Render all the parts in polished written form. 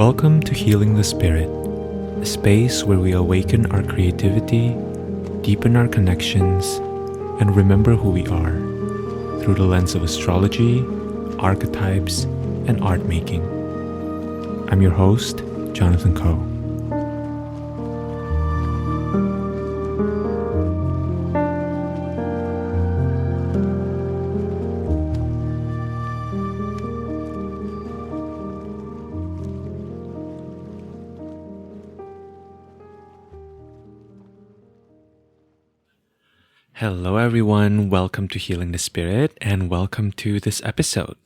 Welcome to Healing the Spirit, a space where we awaken our creativity, deepen our connections, and remember who we are through the lens of astrology, archetypes, and art making. I'm your host, Jonathan Coe. Hello everyone, welcome to Healing the Spirit and welcome to this episode.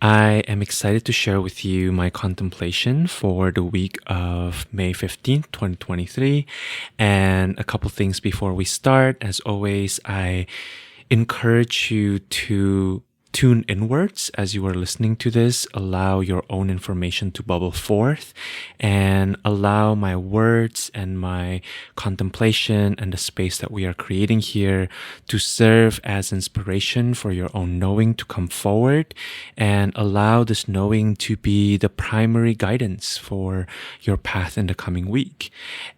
I am excited to share with you my contemplation for the week of May 15th, 2023. And a couple things before we start. As always, I encourage you to tune inwards as you are listening to this. Allow your own information to bubble forth and allow my words and my contemplation and the space that we are creating here to serve as inspiration for your own knowing to come forward, and allow this knowing to be the primary guidance for your path in the coming week.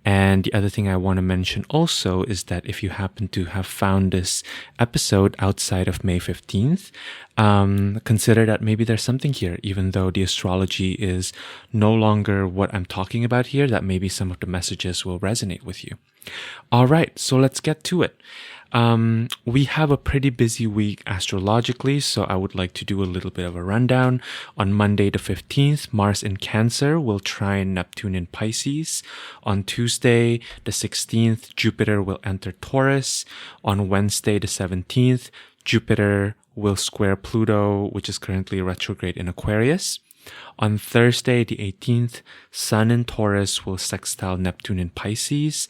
And the other thing I want to mention also is that if you happen to have found this episode outside of May 15th, consider that maybe there's something here, even though the astrology is no longer what I'm talking about here, that maybe some of the messages will resonate with you. All right, so let's get to it. We have a pretty busy week astrologically, so I would like to do a little bit of a rundown. On Monday the 15th, Mars in Cancer will trine Neptune in Pisces. On Tuesday the 16th, Jupiter will enter Taurus. On Wednesday the 17th, Jupiter will square Pluto, which is currently retrograde in Aquarius. On Thursday, the 18th, Sun in Taurus will sextile Neptune in Pisces.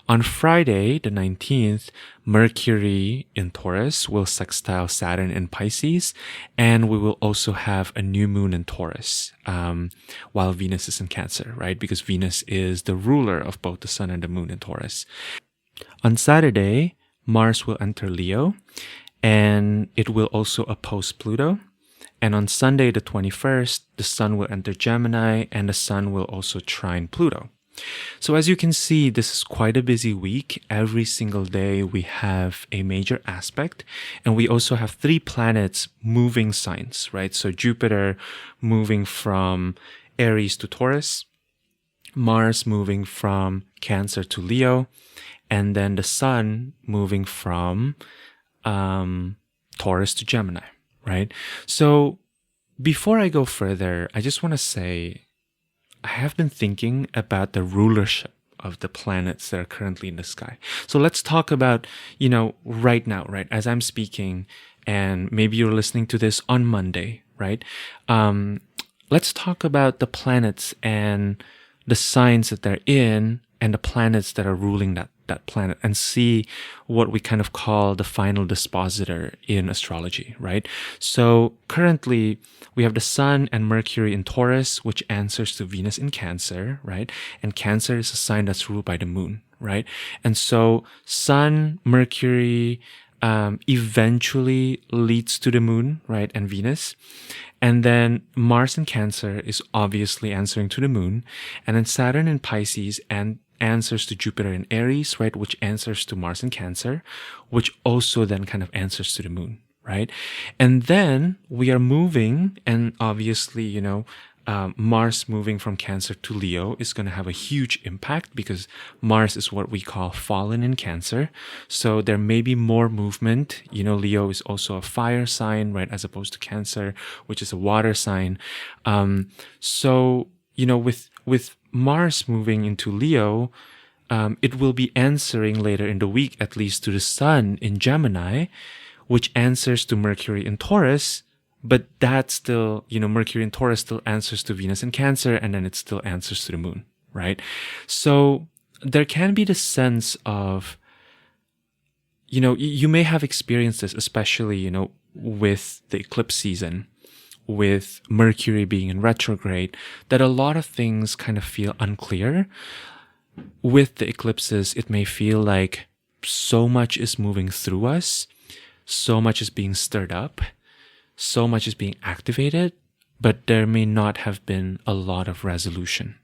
On Friday, the 19th, Mercury in Taurus will sextile Saturn in Pisces. And we will also have a new moon in Taurus, while Venus is in Cancer, right? Because Venus is the ruler of both the Sun and the moon in Taurus. On Saturday, Mars will enter Leo, and it will also oppose Pluto. And on Sunday, the 21st, the Sun will enter Gemini, and the Sun will also trine Pluto. So as you can see, this is quite a busy week. Every single day we have a major aspect, and we also have 3 planets moving signs, right? So Jupiter moving from Aries to Taurus, Mars moving from Cancer to Leo, and then the Sun moving from Taurus to Gemini, right? So before I go further, I just want to say I have been thinking about the rulership of the planets that are currently in the sky. So let's talk about, right now, right? As I'm speaking, and maybe you're listening to this on Monday, right? Let's talk about the planets and the signs that they're in and the planets that are ruling that planet, and see what we kind of call the final dispositor in astrology, right? So currently we have the Sun and Mercury in Taurus, which answers to Venus in Cancer, right? And Cancer is a sign that's ruled by the moon, right? And so Sun, Mercury, eventually leads to the moon, right? And Venus. And then Mars in Cancer is obviously answering to the moon. And then Saturn in Pisces and answers to Jupiter in Aries, right? Which answers to Mars in Cancer, which also then kind of answers to the moon, right? And then we are moving, and obviously, Mars moving from Cancer to Leo is going to have a huge impact because Mars is what we call fallen in Cancer. So there may be more movement. Leo is also a fire sign, right? As opposed to Cancer, which is a water sign. So, with Mars moving into Leo, it will be answering later in the week, at least, to the Sun in Gemini, which answers to Mercury in Taurus. But that still, Mercury in Taurus still answers to Venus in Cancer, and then it still answers to the moon, right? So there can be the sense of, you may have experienced this, especially, with the eclipse season, with Mercury being in retrograde, that a lot of things kind of feel unclear. With the eclipses, it may feel like so much is moving through us, so much is being stirred up, so much is being activated, but there may not have been a lot of resolution.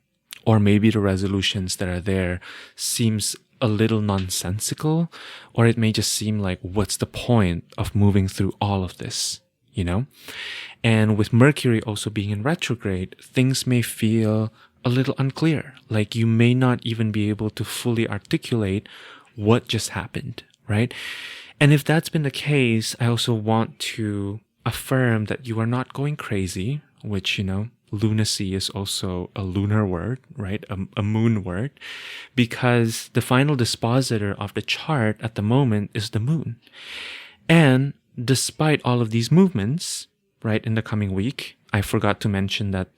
Or maybe the resolutions that are there seems a little nonsensical, or it may just seem like, what's the point of moving through all of this, you know? And with Mercury also being in retrograde, things may feel a little unclear. Like you may not even be able to fully articulate what just happened, right? And if that's been the case, I also want to affirm that you are not going crazy, which, lunacy is also a lunar word, right? A moon word, because the final dispositor of the chart at the moment is the moon. And despite all of these movements, right, in the coming week, I forgot to mention that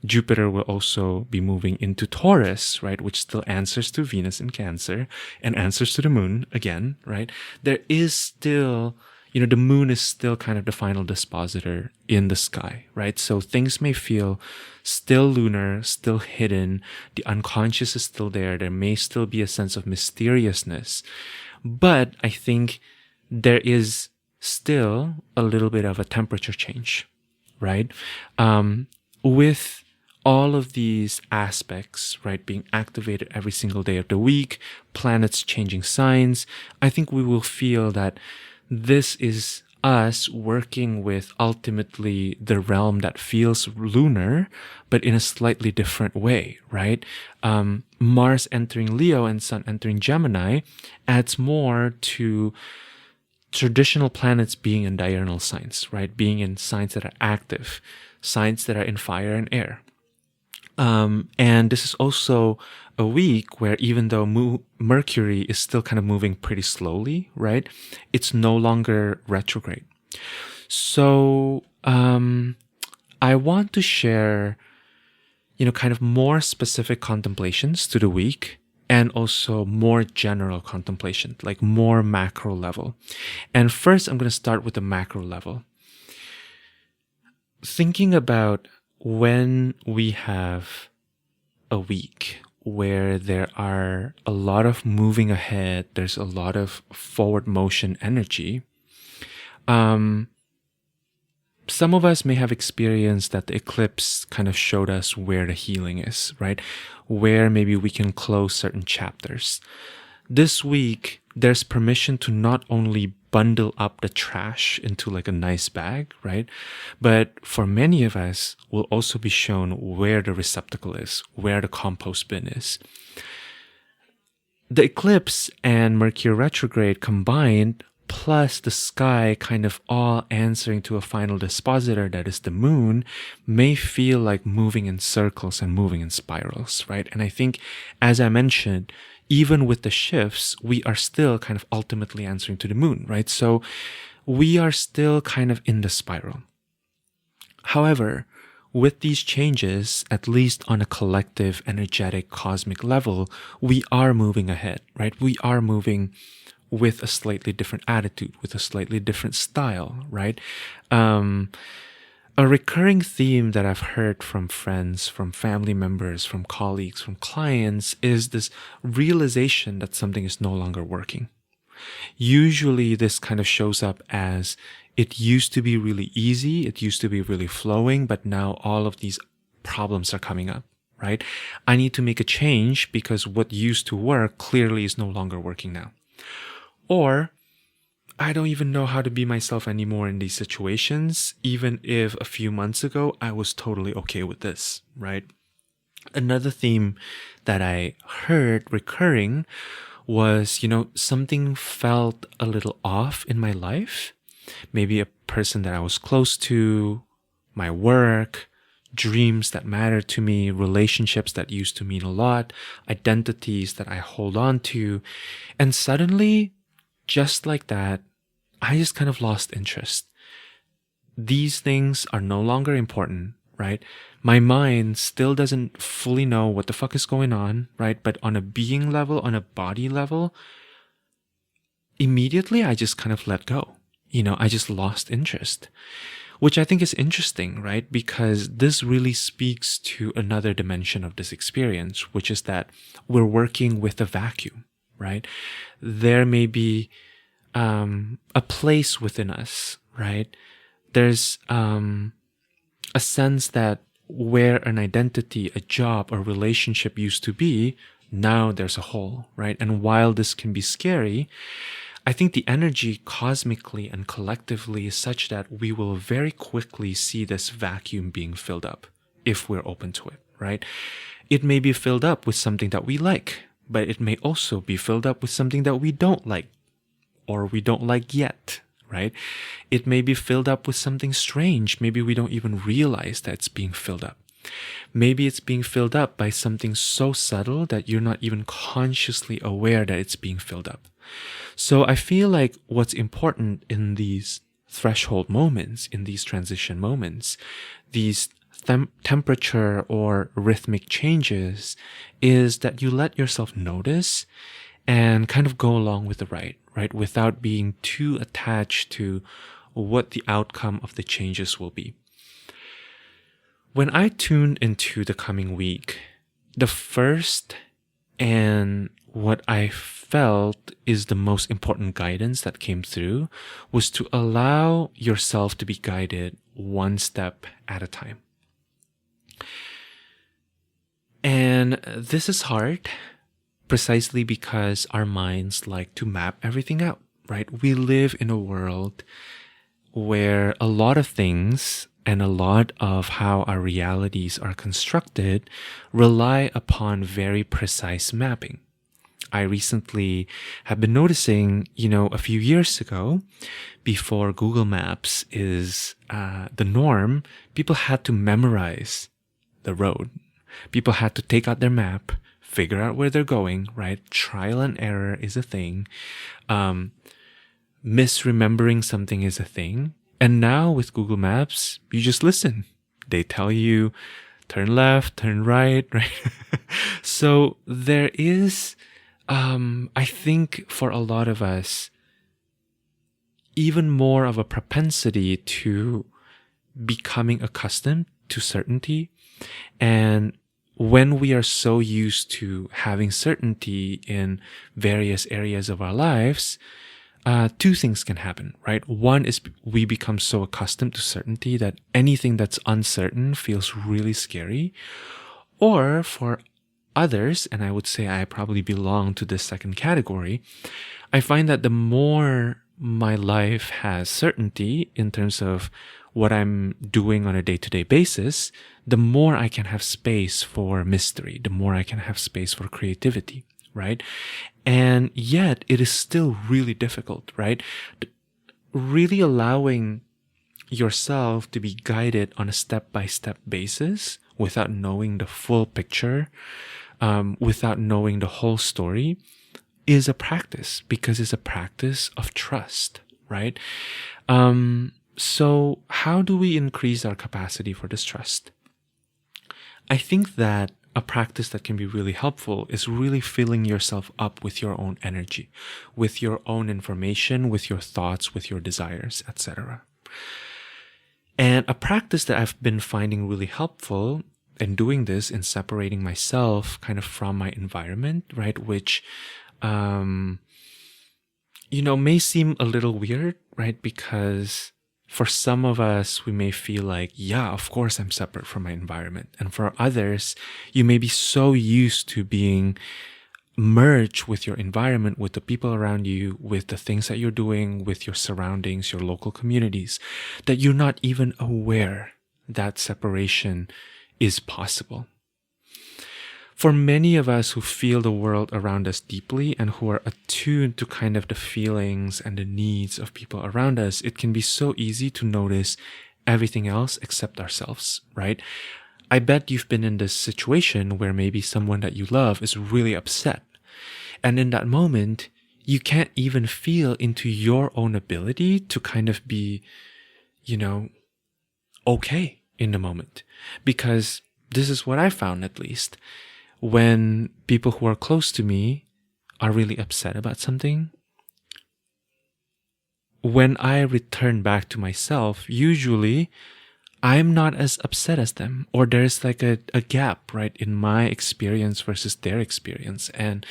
Jupiter will also be moving into Taurus, right, which still answers to Venus in Cancer and answers to the moon again, right? There is still, the moon is still kind of the final dispositor in the sky, right? So things may feel still lunar, still hidden. The unconscious is still there. There may still be a sense of mysteriousness, but I think there is still a little bit of a temperature change, right? With all of these aspects, right, being activated every single day of the week, planets changing signs, I think we will feel that this is us working with ultimately the realm that feels lunar, but in a slightly different way, right? Mars entering Leo and Sun entering Gemini adds more to traditional planets being in diurnal signs, right? Being in signs that are active, signs that are in fire and air. And this is also a week where even though Mercury is still kind of moving pretty slowly, right? It's no longer retrograde. So I want to share, kind of more specific contemplations to the week and also more general contemplation, like more macro level. And first, I'm going to start with the macro level. Thinking about when we have a week where there are a lot of moving ahead, there's a lot of forward motion energy. Some of us may have experienced that the eclipse kind of showed us where the healing is, right? Where maybe we can close certain chapters. This week, there's permission to not only bundle up the trash into like a nice bag, right? But for many of us, we'll also be shown where the receptacle is, where the compost bin is. The eclipse and Mercury retrograde combined, plus the sky kind of all answering to a final dispositor that is the moon, may feel like moving in circles and moving in spirals, right? And I think, as I mentioned, even with the shifts, we are still kind of ultimately answering to the moon, right? So we are still kind of in the spiral. However, with these changes, at least on a collective, energetic, cosmic level, we are moving ahead, right? We are moving with a slightly different attitude, with a slightly different style, right? A recurring theme that I've heard from friends, from family members, from colleagues, from clients is this realization that something is no longer working. Usually this kind of shows up as it used to be really easy, it used to be really flowing, but now all of these problems are coming up, right? I need to make a change because what used to work clearly is no longer working now. Or I don't even know how to be myself anymore in these situations, even if a few months ago I was totally okay with this, right? Another theme that I heard recurring was, something felt a little off in my life. Maybe a person that I was close to, my work, dreams that mattered to me, relationships that used to mean a lot, identities that I hold on to. And suddenly, just like that, I just kind of lost interest. These things are no longer important, right? My mind still doesn't fully know what the fuck is going on, right? But on a being level, on a body level, immediately I just kind of let go. I just lost interest, which I think is interesting, right? Because this really speaks to another dimension of this experience, which is that we're working with a vacuum, right? There may be a place within us, right? There's a sense that where an identity, a job, or relationship used to be, now there's a hole, right? And while this can be scary, I think the energy cosmically and collectively is such that we will very quickly see this vacuum being filled up if we're open to it, right? It may be filled up with something that we like, but it may also be filled up with something that we don't like or we don't like yet, right? It may be filled up with something strange. Maybe we don't even realize that it's being filled up. Maybe it's being filled up by something so subtle that you're not even consciously aware that it's being filled up. So I feel like what's important in these threshold moments, in these transition moments, these temperature or rhythmic changes, is that you let yourself notice and kind of go along with the ride, right? Without being too attached to what the outcome of the changes will be. When I tuned into the coming week, the first and what I felt is the most important guidance that came through was to allow yourself to be guided one step at a time. And this is hard precisely because our minds like to map everything out, right? We live in a world where a lot of things and a lot of how our realities are constructed rely upon very precise mapping. I recently have been noticing, a few years ago, before Google Maps is the norm, people had to memorize the road. People had to take out their map, figure out where they're going, right? Trial and error is a thing. Misremembering something is a thing. And now with Google Maps, you just listen. They tell you, turn left, turn right, right? So there is, I think for a lot of us, even more of a propensity to becoming accustomed to certainty. And when we are so used to having certainty in various areas of our lives, two things can happen, right? One is we become so accustomed to certainty that anything that's uncertain feels really scary. Or for others, and I would say I probably belong to this second category, I find that the more my life has certainty in terms of what I'm doing on a day-to-day basis, the more I can have space for mystery, the more I can have space for creativity, right? And yet it is still really difficult, right? Really allowing yourself to be guided on a step-by-step basis without knowing the full picture, without knowing the whole story, is a practice, because it's a practice of trust, right? So how do we increase our capacity for this trust? I think that a practice that can be really helpful is really filling yourself up with your own energy, with your own information, with your thoughts, with your desires, etc. And a practice that I've been finding really helpful in doing this, in separating myself kind of from my environment, right? Which, may seem a little weird, right? Because for some of us, we may feel like, yeah, of course I'm separate from my environment. And for others, you may be so used to being merged with your environment, with the people around you, with the things that you're doing, with your surroundings, your local communities, that you're not even aware that separation is possible. For many of us who feel the world around us deeply and who are attuned to kind of the feelings and the needs of people around us, it can be so easy to notice everything else except ourselves, right? I bet you've been in this situation where maybe someone that you love is really upset. And in that moment, you can't even feel into your own ability to kind of be, okay in the moment. Because this is what I found, at least. When people who are close to me are really upset about something, when I return back to myself, usually I'm not as upset as them, or there's like a gap, right, in my experience versus their experience. And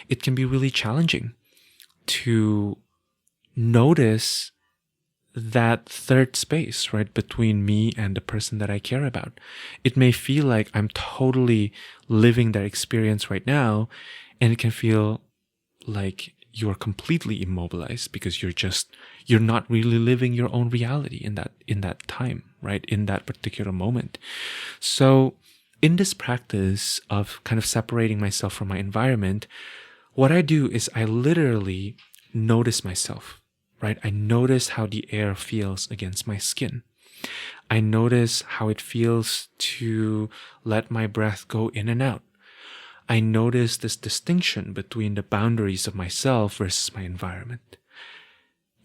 it can be really challenging to notice that third space, right, between me and the person that I care about. It may feel like I'm totally living that experience right now, and it can feel like you're completely immobilized because you're not really living your own reality in that time, right, in that particular moment. So in this practice of kind of separating myself from my environment, what I do is I literally notice myself, right? I notice how the air feels against my skin. I notice how it feels to let my breath go in and out. I notice this distinction between the boundaries of myself versus my environment.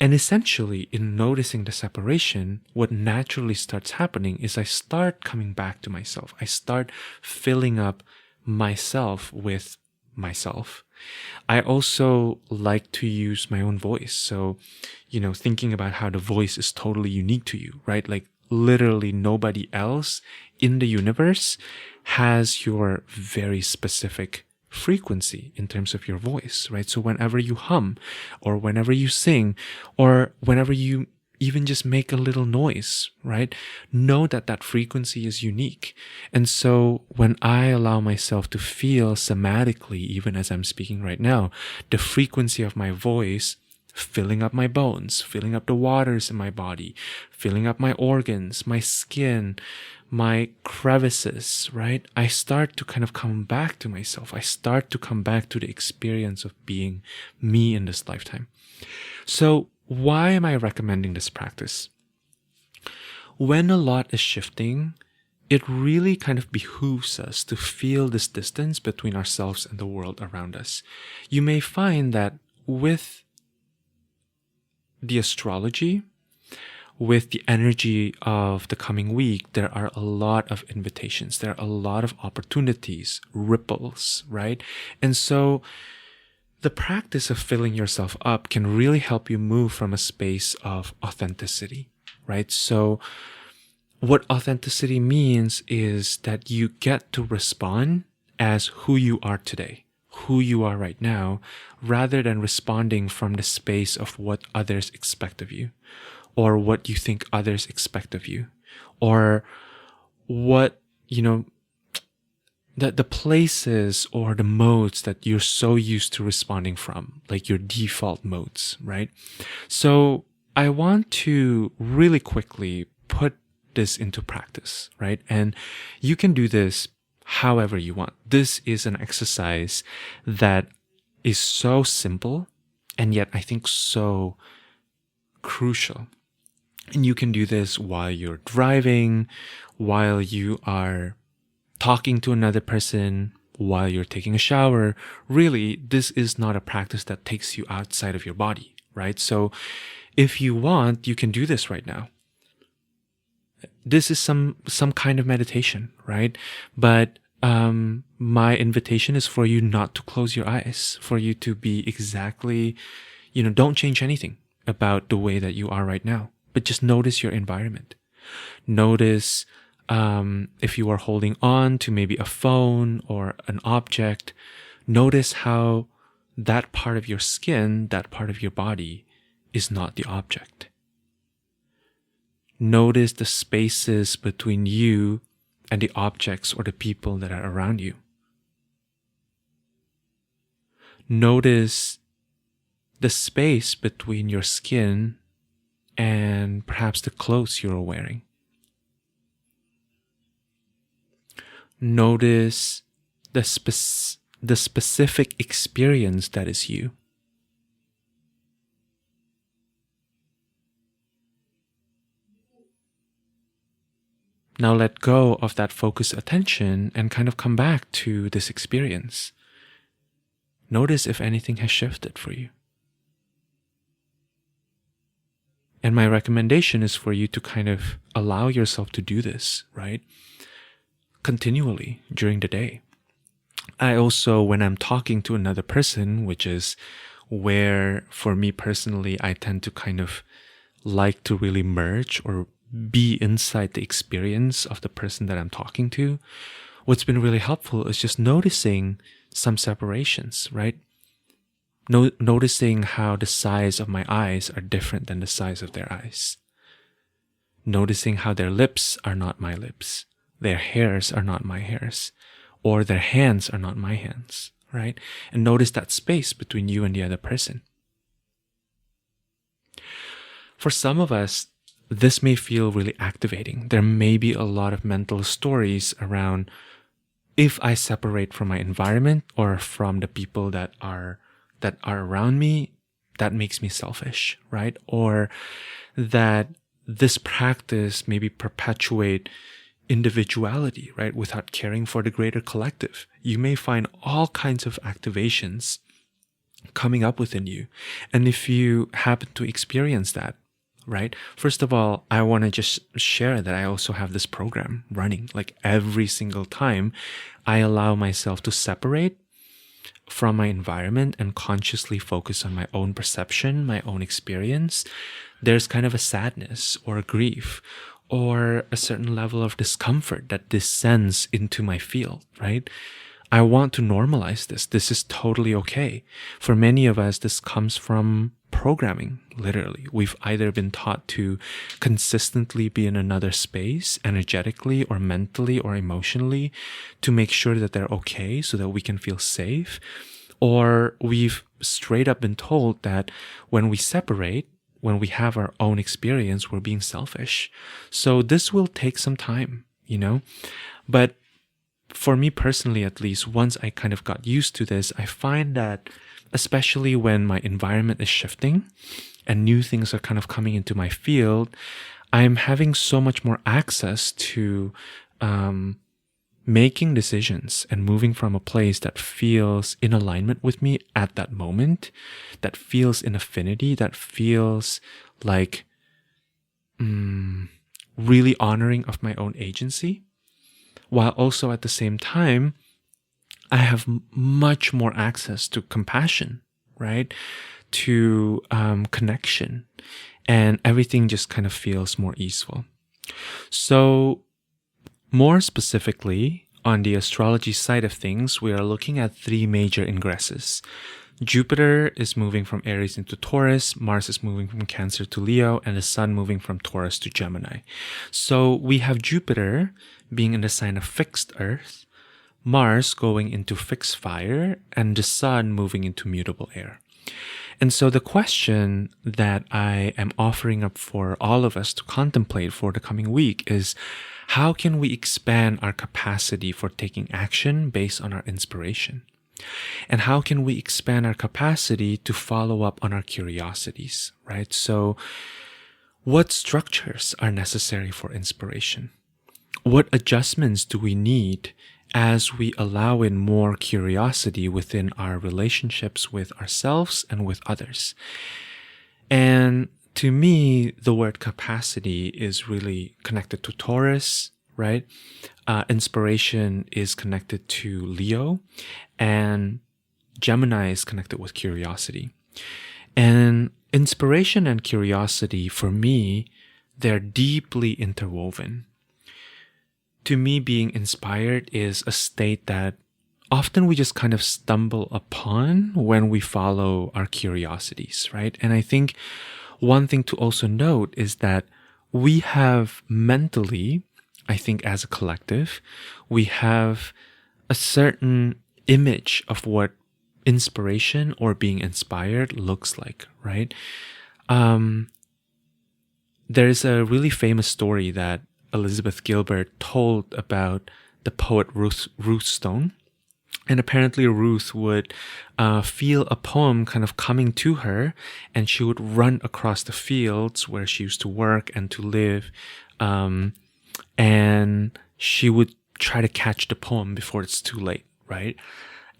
And essentially, in noticing the separation, what naturally starts happening is I start coming back to myself. I start filling up myself with myself. I also like to use my own voice. So, thinking about how the voice is totally unique to you, right? Like literally nobody else in the universe has your very specific frequency in terms of your voice, right? So whenever you hum or whenever you sing or whenever you even just make a little noise, right? Know that that frequency is unique. And so when I allow myself to feel somatically, even as I'm speaking right now, the frequency of my voice filling up my bones, filling up the waters in my body, filling up my organs, my skin, my crevices, right? I start to kind of come back to myself. I start to come back to the experience of being me in this lifetime. So why am I recommending this practice? When a lot is shifting, it really kind of behooves us to feel this distance between ourselves and the world around us. You may find that with the astrology, with the energy of the coming week, there are a lot of invitations. There are a lot of opportunities, ripples, right? And so the practice of filling yourself up can really help you move from a space of authenticity, right? So what authenticity means is that you get to respond as who you are today, who you are right now, rather than responding from the space of what others expect of you, or what you think others expect of you, or what, the places or the modes that you're so used to responding from, like your default modes, right? So I want to really quickly put this into practice, right? And you can do this however you want. This is an exercise that is so simple and yet I think so crucial. And you can do this while you're driving, while you are talking to another person, while you're taking a shower. Really, this is not a practice that takes you outside of your body, right? So if you want, you can do this right now. This is some kind of meditation, right? But my invitation is for you not to close your eyes, for you to be exactly, don't change anything about the way that you are right now, but just notice your environment. Notice if you are holding on to maybe a phone or an object, notice how that part of your skin, that part of your body is not the object. Notice the spaces between you and the objects or the people that are around you. Notice the space between your skin and perhaps the clothes you're wearing. Notice the specific experience that is you. Now let go of that focused attention and kind of come back to this experience. Notice if anything has shifted for you. And my recommendation is for you to kind of allow yourself to do this, right? Continually during the day. I also, when I'm talking to another person, which is where for me personally, I tend to kind of like to really merge or be inside the experience of the person that I'm talking to. What's been really helpful is just noticing some separations, right? Noticing how the size of my eyes are different than the size of their eyes. Noticing how their lips are not my lips, their hairs are not my hairs, or their hands are not my hands, right? And notice that space between you and the other person. For some of us, this may feel really activating. There may be a lot of mental stories around, if I separate from my environment or from the people that are around me, that makes me selfish, right? Or that this practice maybe perpetuate individuality, right? Without caring for the greater collective. You may find all kinds of activations coming up within you. And if you happen to experience that, right? First of all, I want to just share that I also have this program running. Like every single time I allow myself to separate from my environment and consciously focus on my own perception, my own experience, there's kind of a sadness or a grief or a certain level of discomfort that descends into my field, right? I want to normalize this. This is totally okay. For many of us, this comes from programming, literally. We've either been taught to consistently be in another space, energetically or mentally or emotionally, to make sure that they're okay so that we can feel safe. Or we've straight up been told that when we separate, when we have our own experience, we're being selfish. So this will take some time, But for me personally, at least, once I kind of got used to this, I find that especially when my environment is shifting and new things are kind of coming into my field, I'm having so much more access to making decisions and moving from a place that feels in alignment with me at that moment, that feels in affinity, that feels like really honoring of my own agency, while also at the same time, I have much more access to compassion, right? To connection, and everything just kind of feels more easeful. So more specifically, on the astrology side of things, we are looking at 3 major ingresses. Jupiter is moving from Aries into Taurus, Mars is moving from Cancer to Leo, and the Sun moving from Taurus to Gemini. So we have Jupiter being in the sign of fixed Earth, Mars going into fixed fire, and the Sun moving into mutable air. And so the question that I am offering up for all of us to contemplate for the coming week is, how can we expand our capacity for taking action based on our inspiration? And how can we expand our capacity to follow up on our curiosities, right? So what structures are necessary for inspiration? What adjustments do we need as we allow in more curiosity within our relationships with ourselves and with others? And to me, the word capacity is really connected to Taurus, right? Inspiration is connected to Leo, and Gemini is connected with curiosity. And inspiration and curiosity, for me, they're deeply interwoven. To me, being inspired is a state that often we just kind of stumble upon when we follow our curiosities, right? And I think one thing to also note is that we have mentally, I think as a collective, we have a certain image of what inspiration or being inspired looks like, right? There's a really famous story that Elizabeth Gilbert told about the poet Ruth Stone. And apparently Ruth would feel a poem kind of coming to her, and she would run across the fields where she used to work and to live. And she would try to catch the poem before it's too late, right?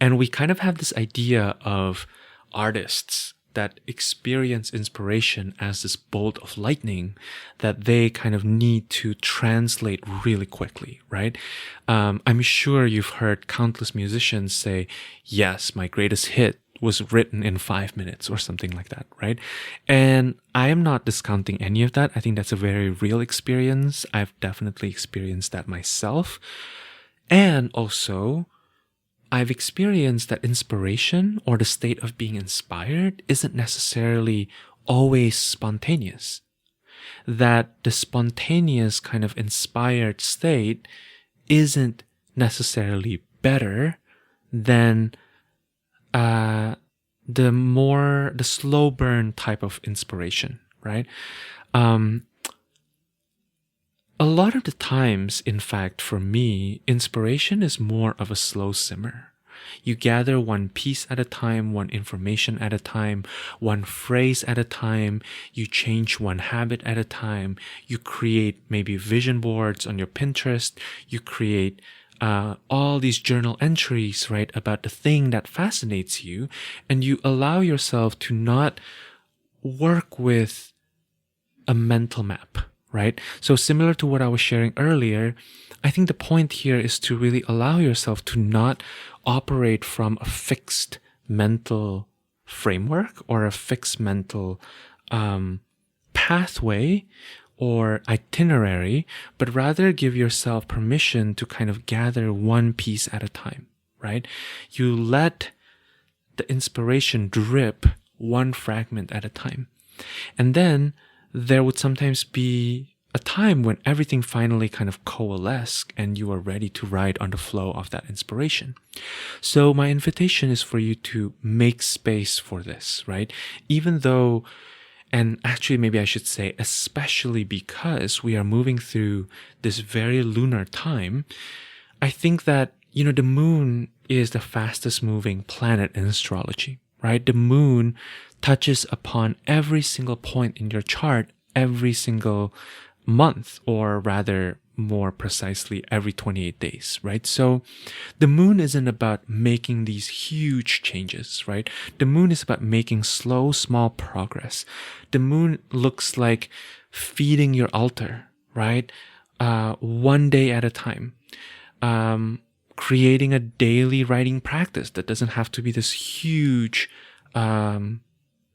And we kind of have this idea of artists that experience inspiration as this bolt of lightning that they kind of need to translate really quickly, right? I'm sure you've heard countless musicians say, yes, my greatest hit was written in 5 minutes or something like that, right? And I am not discounting any of that. I think that's a very real experience. I've definitely experienced that myself. And also, I've experienced that inspiration or the state of being inspired isn't necessarily always spontaneous. That the spontaneous kind of inspired state isn't necessarily better than the slow burn type of inspiration, right? A lot of the times, in fact, for me, inspiration is more of a slow simmer. You gather one piece at a time, one information at a time, one phrase at a time. You change one habit at a time. You create maybe vision boards on your Pinterest. You create all these journal entries, right, about the thing that fascinates you. And you allow yourself to not work with a mental map, right? So similar to what I was sharing earlier, I think the point here is to really allow yourself to not operate from a fixed mental framework or a fixed mental pathway or itinerary, but rather give yourself permission to kind of gather one piece at a time, right? You let the inspiration drip one fragment at a time. And then there would sometimes be a time when everything finally kind of coalesces and you are ready to ride on the flow of that inspiration. So my invitation is for you to make space for this, right? Even though, and actually maybe I should say, especially because we are moving through this very lunar time, I think that, the moon is the fastest moving planet in astrology, right? The moon touches upon every single point in your chart every single month, or rather more precisely every 28 days, right? So the moon isn't about making these huge changes, right? The moon is about making slow, small progress. The moon looks like feeding your altar, right? One day at a time. Creating a daily writing practice that doesn't have to be this huge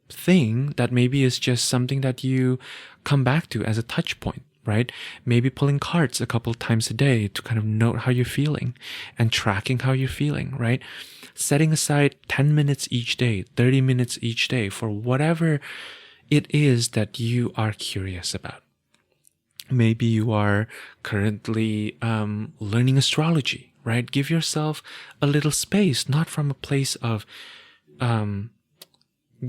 thing, that maybe is just something that you come back to as a touch point, right? Maybe pulling cards a couple times a day to kind of note how you're feeling and tracking how you're feeling, right? Setting aside 10 minutes each day, 30 minutes each day for whatever it is that you are curious about. Maybe you are currently learning astrology, right? Give yourself a little space, not from a place of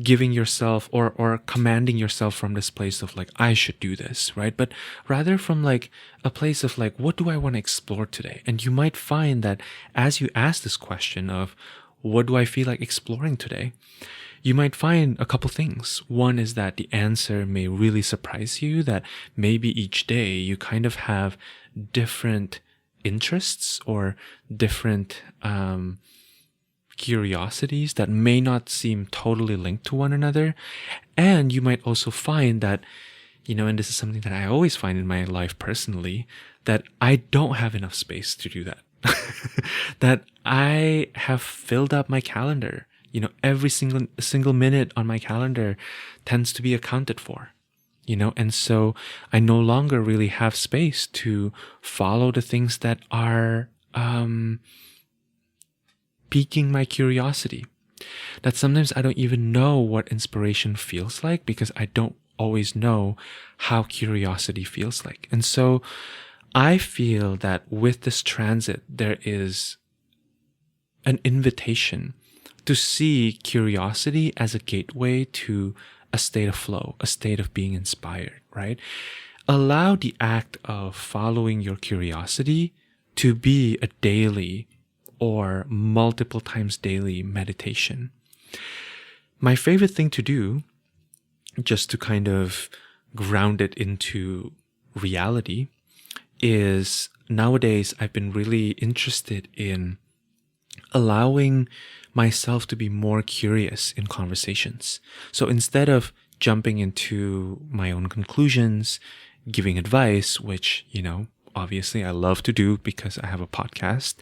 giving yourself or commanding yourself from this place of like, I should do this, right? But rather from like a place of like, what do I want to explore today? And you might find that as you ask this question of what do I feel like exploring today, you might find a couple things. One is that the answer may really surprise you, that maybe each day you kind of have different interests or different curiosities that may not seem totally linked to one another. And you might also find that, and this is something that I always find in my life personally, that I don't have enough space to do that. That I have filled up my calendar. Every single minute on my calendar tends to be accounted for. And so I no longer really have space to follow the things that are piquing my curiosity. That sometimes I don't even know what inspiration feels like because I don't always know how curiosity feels like. And so I feel that with this transit, there is an invitation to see curiosity as a gateway to a state of flow, a state of being inspired, right? Allow the act of following your curiosity to be a daily or multiple times daily meditation. My favorite thing to do, just to kind of ground it into reality, is nowadays I've been really interested in allowing myself to be more curious in conversations. So instead of jumping into my own conclusions, giving advice, which, obviously I love to do because I have a podcast,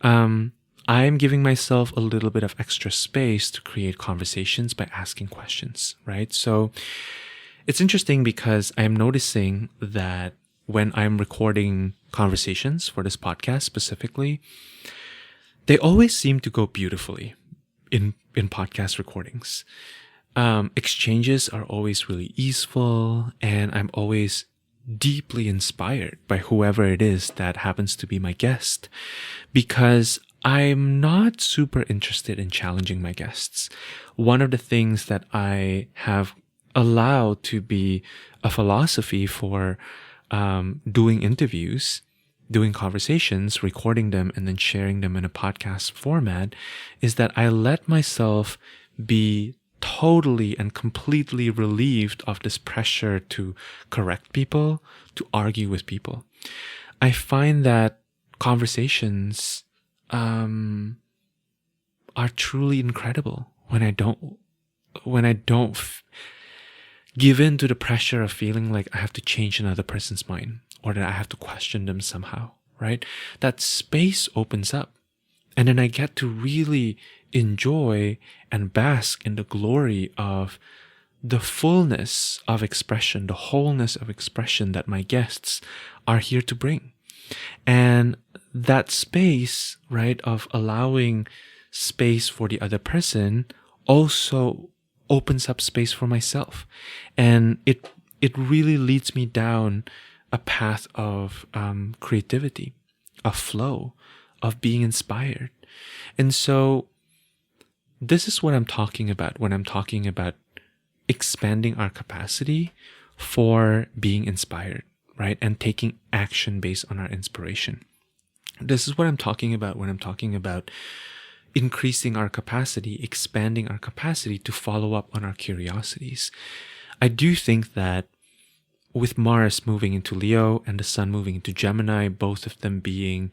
I'm giving myself a little bit of extra space to create conversations by asking questions, right? So it's interesting because I'm noticing that when I'm recording conversations for this podcast specifically, they always seem to go beautifully in podcast recordings. Exchanges are always really easeful, and I'm always deeply inspired by whoever it is that happens to be my guest, because I'm not super interested in challenging my guests. One of the things that I have allowed to be a philosophy for doing interviews, doing conversations, recording them, and then sharing them in a podcast format is that I let myself be totally and completely relieved of this pressure to correct people, to argue with people. I find that conversations are truly incredible when I don't give in to the pressure of feeling like I have to change another person's mind or that I have to question them somehow, right? That space opens up, and then I get to really enjoy and bask in the glory of the fullness of expression, the wholeness of expression that my guests are here to bring. And that space, right, of allowing space for the other person also opens up space for myself. And it really leads me down a path of creativity, of flow, of being inspired. And so this is what I'm talking about when I'm talking about expanding our capacity for being inspired, right? And taking action based on our inspiration. This is what I'm talking about when I'm talking about increasing our capacity, expanding our capacity to follow up on our curiosities. I do think that with Mars moving into Leo and the Sun moving into Gemini, both of them being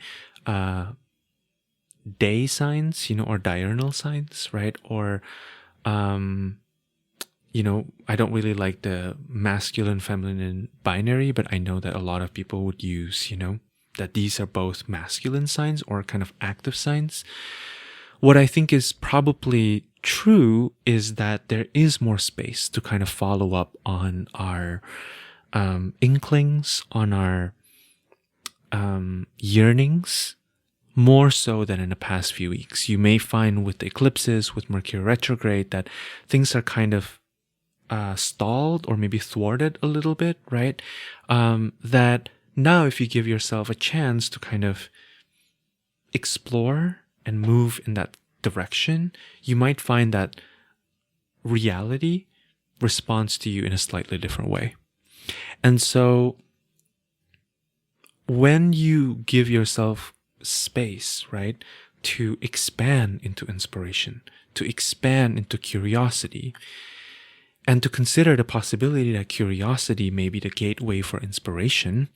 day signs, or diurnal signs, right? Or, I don't really like the masculine, feminine binary, but I know that a lot of people would use, that these are both masculine signs or kind of active signs. What I think is probably true is that there is more space to kind of follow up on our inklings, on our yearnings, more so than in the past few weeks. You may find with the eclipses, with Mercury retrograde, that things are kind of stalled or maybe thwarted a little bit, right? That now if you give yourself a chance to kind of explore and move in that direction, you might find that reality responds to you in a slightly different way. And so when you give yourself space, right, to expand into inspiration, to expand into curiosity, and to consider the possibility that curiosity may be the gateway for inspiration,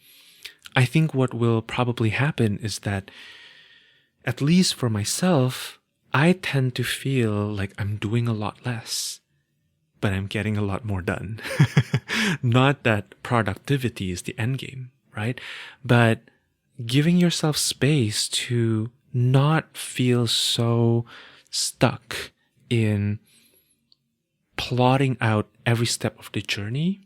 I think what will probably happen is that, at least for myself, I tend to feel like I'm doing a lot less, but I'm getting a lot more done. Not that productivity is the end game, right? But giving yourself space to not feel so stuck in plotting out every step of the journey,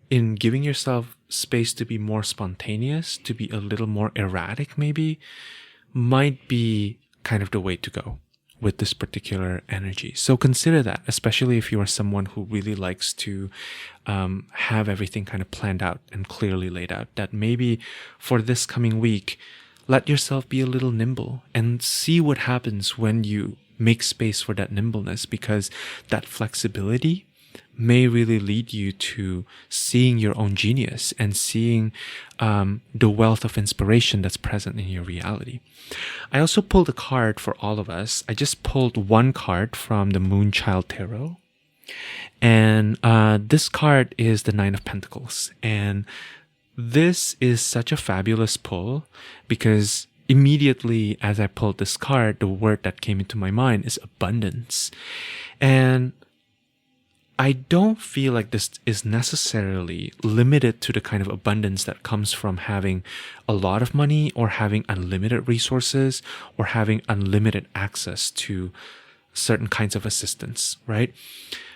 in giving yourself space to be more spontaneous, to be a little more erratic maybe, might be kind of the way to go with this particular energy. So consider that, especially if you are someone who really likes to have everything kind of planned out and clearly laid out, that maybe for this coming week, let yourself be a little nimble and see what happens when you make space for that nimbleness, because that flexibility may really lead you to seeing your own genius and seeing the wealth of inspiration that's present in your reality. I also pulled a card for all of us. I just pulled one card from the Moonchild Tarot. And this card is the Nine of Pentacles. And this is such a fabulous pull because immediately as I pulled this card, the word that came into my mind is abundance. And I don't feel like this is necessarily limited to the kind of abundance that comes from having a lot of money or having unlimited resources or having unlimited access to certain kinds of assistance, right?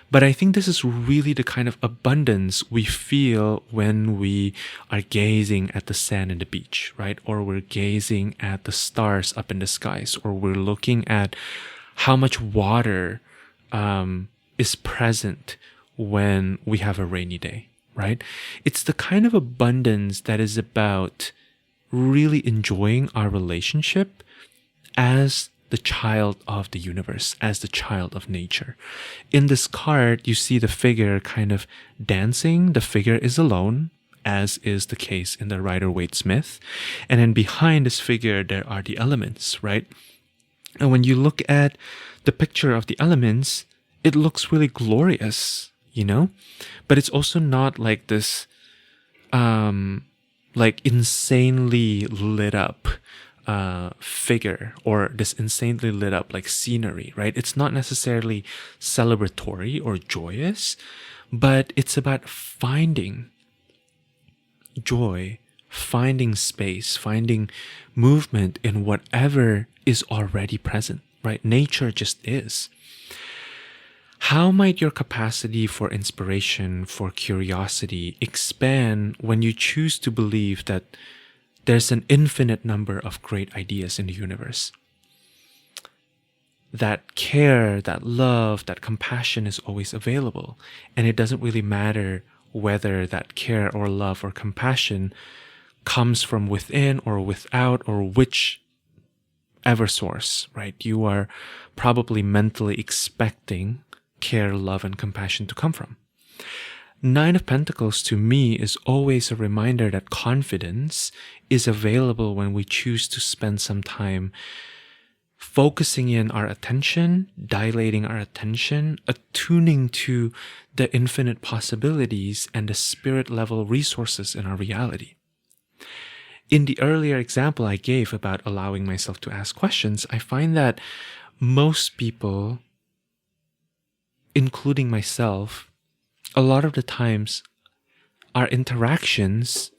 But I think this is really the kind of abundance we feel when we are gazing at the sand and the beach, right? Or we're gazing at the stars up in the skies, or we're looking at how much water is present when we have a rainy day, right? It's the kind of abundance that is about really enjoying our relationship as the child of the universe, as the child of nature. In this card, you see the figure kind of dancing. The figure is alone, as is the case in the Rider-Waite-Smith. And then behind this figure, there are the elements, right? And when you look at the picture of the elements, it looks really glorious, you know? But it's also not like this, like insanely lit up figure, or this insanely lit up like scenery, right? It's not necessarily celebratory or joyous, but it's about finding joy, finding space, finding movement in whatever is already present, right? Nature just is. How might your capacity for inspiration, for curiosity expand when you choose to believe that there's an infinite number of great ideas in the universe? That care, that love, that compassion is always available. And it doesn't really matter whether that care or love or compassion comes from within or without, or whichever source, right? You are probably mentally expecting care, love, and compassion to come from. Nine of Pentacles to me is always a reminder that confidence is available when we choose to spend some time focusing in our attention, dilating our attention, attuning to the infinite possibilities and the spirit level resources in our reality. In the earlier example I gave about allowing myself to ask questions, I find that most people, including myself, a lot of the times our interactions,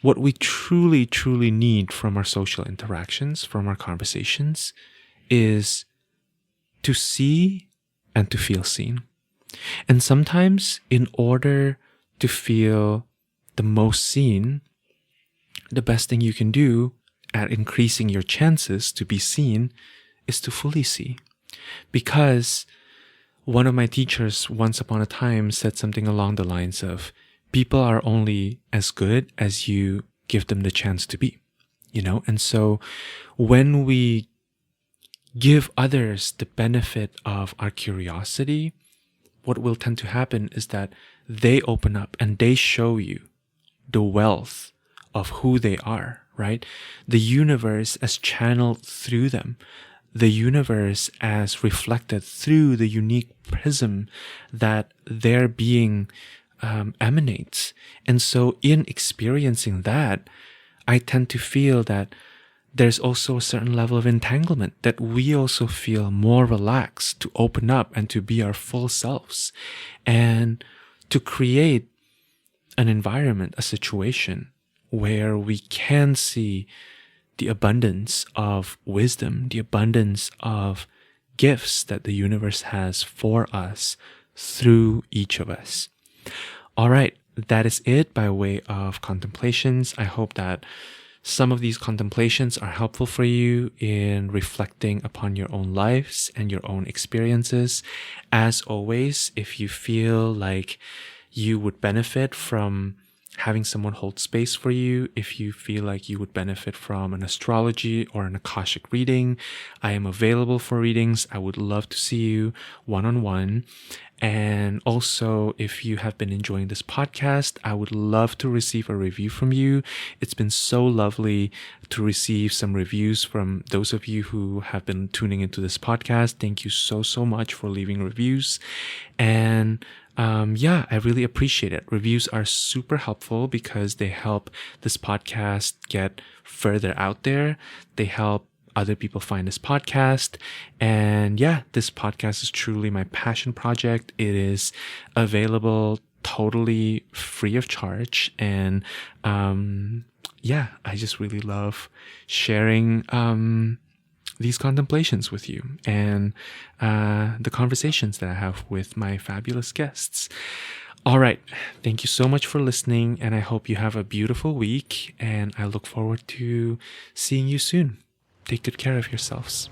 what we truly, truly need from our social interactions, from our conversations, is to see and to feel seen. And sometimes in order to feel the most seen, the best thing you can do at increasing your chances to be seen is to fully see. Because one of my teachers once upon a time said something along the lines of, people are only as good as you give them the chance to be, you know? And so when we give others the benefit of our curiosity, what will tend to happen is that they open up and they show you the wealth of who they are, right? The universe as channeled through them, the universe as reflected through the unique prism that their being emanates. And so in experiencing that, I tend to feel that there's also a certain level of entanglement, that we also feel more relaxed to open up and to be our full selves, and to create an environment, a situation where we can see the abundance of wisdom, the abundance of gifts that the universe has for us through each of us. All right, that is it by way of contemplations. I hope that some of these contemplations are helpful for you in reflecting upon your own lives and your own experiences. As always, if you feel like you would benefit from having someone hold space for you, if you feel like you would benefit from an astrology or an Akashic reading, I am available for readings. I would love to see you one-on-one. And also, if you have been enjoying this podcast, I would love to receive a review from you. It's been so lovely to receive some reviews from those of you who have been tuning into this podcast. Thank you so, so much for leaving reviews. And I really appreciate it. Reviews are super helpful because they help this podcast get further out there. They help other people find this podcast. And this podcast is truly my passion project. It is available totally free of charge. And I just really love sharing these contemplations with you and the conversations that I have with my fabulous guests. All right. Thank you so much for listening, and I hope you have a beautiful week, and I look forward to seeing you soon. Take good care of yourselves.